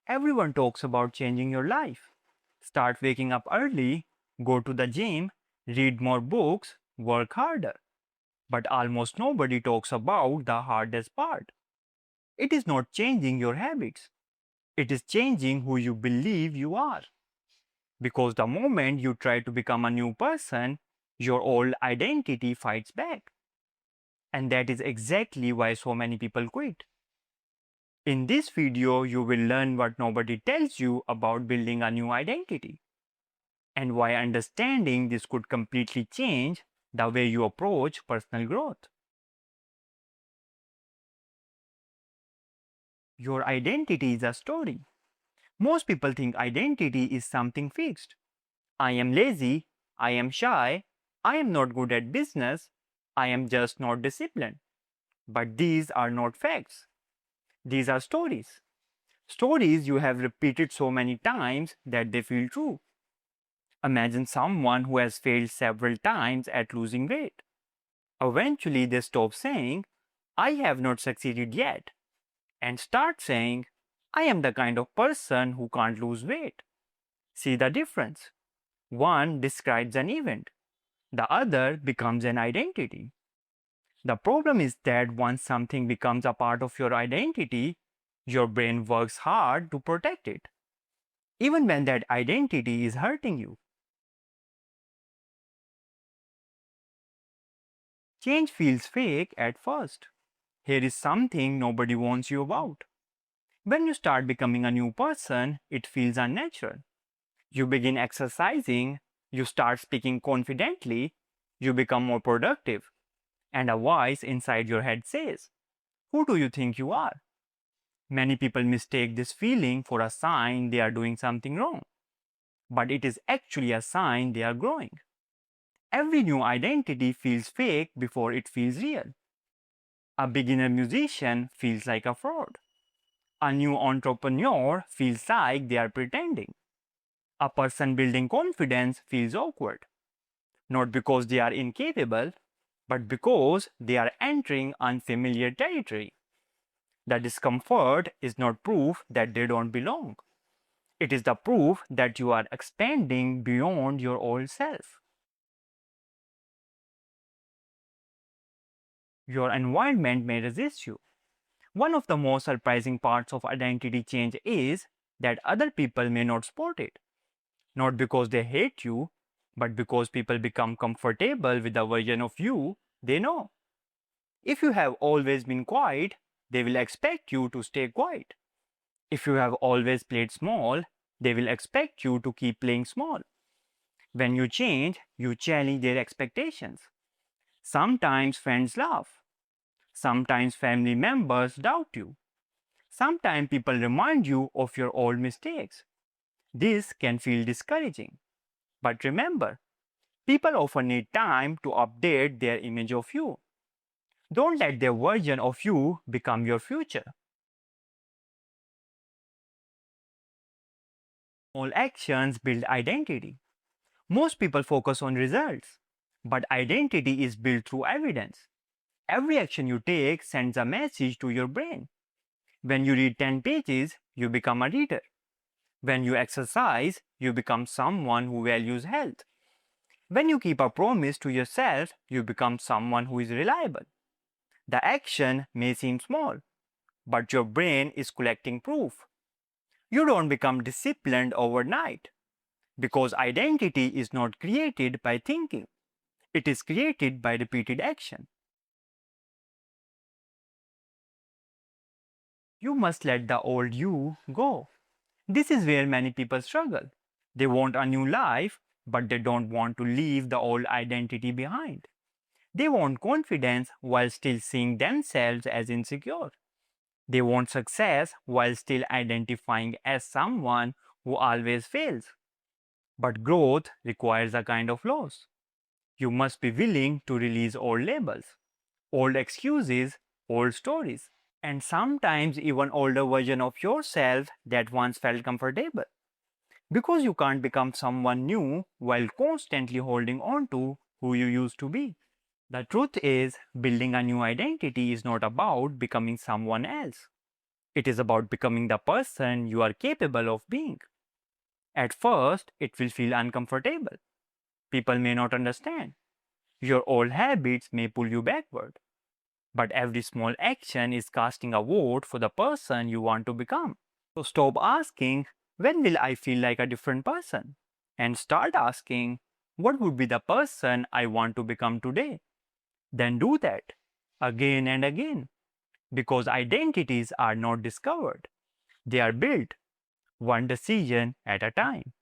Everyone talks about changing your life. Start waking up early, go to the gym, read more books, work harder. But almost nobody talks about the hardest part. It is not changing your habits, it is changing who you believe you are. Because the moment you try to become a new person, your old identity fights back. And that is exactly why so many people quit. In this video, you will learn what nobody tells you about building a new identity and why understanding this could completely change the way you approach personal growth. Your identity is a story. Most people think identity is something fixed. I am lazy, I am shy, I am not good at business, I am just not disciplined. But these are not facts. These are stories. Stories you have repeated so many times that they feel true. Imagine someone who has failed several times at losing weight. Eventually, they stop saying, I have not succeeded yet, and start saying, I am the kind of person who can't lose weight. See the difference? One describes an event, the other becomes an identity. The problem is that once something becomes a part of your identity, your brain works hard to protect it, even when that identity is hurting you. Change feels fake at first. Here is something nobody warns you about. When you start becoming a new person, it feels unnatural. You begin exercising, you start speaking confidently, you become more productive, and a voice inside your head says, who do you think you are? Many people mistake this feeling for a sign they are doing something wrong, but it is actually a sign they are growing. Every new identity feels fake before it feels real. A beginner musician feels like a fraud. A new entrepreneur feels like they are pretending. A person building confidence feels awkward, not because they are incapable, but because they are entering unfamiliar territory. The discomfort is not proof that they don't belong. It is the proof that you are expanding beyond your old self. Your environment may resist you. One of the most surprising parts of identity change is that other people may not support it. Not because they hate you, but because people become comfortable with the version of you they know. If you have always been quiet, they will expect you to stay quiet. If you have always played small, they will expect you to keep playing small. When you change, you challenge their expectations. Sometimes friends laugh. Sometimes family members doubt you. Sometimes people remind you of your old mistakes. This can feel discouraging. But remember, people often need time to update their image of you. Don't let their version of you become your future. All actions build identity. Most people focus on results, but identity is built through evidence. Every action you take sends a message to your brain. When you read 10 pages, you become a reader. When you exercise, you become someone who values health. When you keep a promise to yourself, you become someone who is reliable. The action may seem small, but your brain is collecting proof. You don't become disciplined overnight because identity is not created by thinking, it is created by repeated action. You must let the old you go. This is where many people struggle. They want a new life, but they don't want to leave the old identity behind. They want confidence while still seeing themselves as insecure. They want success while still identifying as someone who always fails. But growth requires a kind of loss. You must be willing to release old labels, old excuses, old stories, and sometimes even older version of yourself that once felt comfortable. Because you can't become someone new while constantly holding on to who you used to be. The truth is, building a new identity is not about becoming someone else. It is about becoming the person you are capable of being. At first, it will feel uncomfortable. People may not understand. Your old habits may pull you backward. But every small action is casting a vote for the person you want to become. So stop asking, when will I feel like a different person? And start asking, what would be the person I want to become today? Then do that again and again. Because identities are not discovered, they are built one decision at a time.